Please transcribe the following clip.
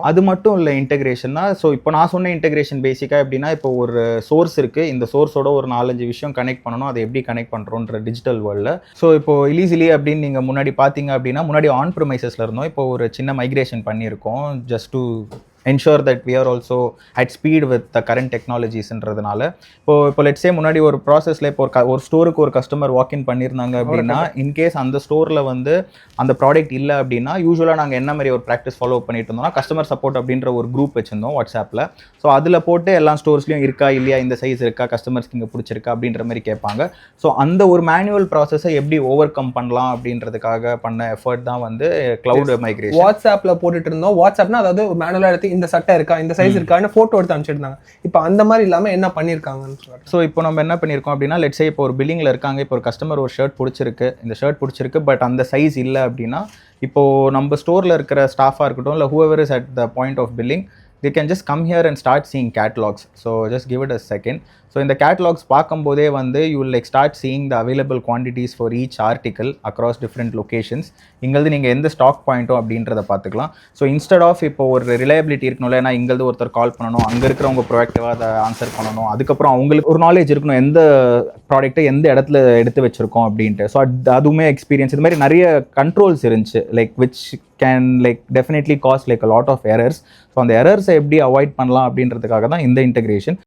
அது மட்டும் இல்லை இன்டெகிரேஷன்னா. ஸோ இப்போ நான் சொன்ன இன்டெகிரேஷன் பேசிக்காக எப்படின்னா, இப்போ ஒரு சோர்ஸ் இருக்குது, இந்த சோர்ஸோட ஒரு 4-5 விஷயம் கனெக்ட் பண்ணணும், அதை எப்படி கனெக்ட் பண்ணுறோன்ற டிஜிட்டல் வேர்ல்டில். ஸோ இப்போ இலீசிலி அப்படின்னு நீங்கள் முன்னாடி பார்த்தீங்க அப்படின்னா, முன்னாடி ஆன் ப்ரமைசஸில் இருந்தோம், இப்போ ஒரு சின்ன மைக்ரேஷன் பண்ணியிருக்கோம் just to ensure that we are also at speed with the current technologiesன்றதுனால. இப்போ லெட்ஸ் சே முன்னாடி ஒரு ப்ராசஸில் இப்போ ஒரு ஸ்டோருக்கு ஒரு கஸ்டமர் வாக்இன் பண்ணியிருந்தாங்க அப்படின்னா, இன்கேஸ் அந்த ஸ்டோரில் வந்து அந்த ப்ராடக்ட் இல்லை அப்படின்னா, யூஸ்வலாக நாங்கள் என்ன மாதிரி ஒரு ப்ராக்டிஸ் ஃபாலோ பண்ணிட்டு இருந்தோம்னா, கஸ்டமர் சப்போர்ட் அப்படின்ற ஒரு குரூப் வச்சிருந்தோம் வாட்ஸ்அப்பில். ஸோ அதில் போட்டு எல்லா ஸ்டோர்ஸ்லையும் இருக்கா இல்லையா, இந்த சைஸ் இருக்கா, கஸ்டமர்ஸ்க்கு இங்கே பிடிச்சிருக்கா அப்படின்ற மாதிரி கேட்பாங்க. ஸோ அந்த ஒரு மேனுவல் ப்ராசஸை எப்படி ஓவர் கம் பண்ணலாம் அப்படின்றதுக்காக பண்ண எஃபர்ட் தான் வந்து கிளவுட் மைக்ரேஷன். வாட்ஸ்அப்பில் போட்டுட்டு இருந்தோம். வாட்ஸ்அப்னா அதாவது மேனுவலாக எடுத்து இந்த சட்டை இருக்கா, இந்த சைஸ் இருக்கான்னு ஃபோட்டோ எடுத்து அனுப்பிச்சிருந்தாங்க. இப்போ அந்த மாதிரி இல்லாமல் என்ன பண்ணியிருக்காங்கன்னு சொல்லுவாங்க. ஸோ இப்போ நம்ம என்ன பண்ணியிருக்கோம் அப்படின்னா, லெட்ஸ் சே இப்போ ஒரு பில்லிங்கில் இருக்காங்க, இப்போ ஒரு கஸ்டமர் ஒரு ஷர்ட் பிடிச்சிருக்கு, இந்த ஷர்ட் பிடிச்சிருக்கு, பட் அந்த சைஸ் இல்லை அப்படின்னா, இப்போது நம்ம ஸ்டோரில் இருக்கிற ஸ்டாஃபாக இருக்கட்டும், இல்லை whoever is at the point of billing, they can just come here and start seeing catalogs. So just give it a second. So இந்த catalogs பார்க்கும்போதே வந்து you will like start seeing the available quantities for each article across different locations. இங்கேருந்து நீங்கள் எந்த stock பாயிண்ட்டோ அப்படின்றத பார்த்துக்கலாம். So instead of இப்போ ஒரு ரிலையபிலிட்டி இருக்கணும்ல, ஏன்னா இங்கேருந்து ஒருத்தர் கால் பண்ணணும், அங்கே இருக்கிறவங்க ப்ரொஆக்டிவாக அதை ஆன்சர் பண்ணணும், அதுக்கப்புறம் அவங்களுக்கு ஒரு நாலேஜ் இருக்கணும் எந்த ப்ராடக்ட்டை எந்த இடத்துல எடுத்து வச்சுருக்கோம் அப்படின்ட்டு. ஸோ அதுவுமே எக்ஸ்பீரியன்ஸ், இது மாதிரி நிறைய கண்ட்ரோல்ஸ் இருந்துச்சு, like which can like definitely cause like a lot of errors. So அந்த எரர்ஸை எப்படி அவாய்ட் பண்ணலாம் அப்படின்றதுக்காக தான் இந்த இன்டெகிரேஷன்.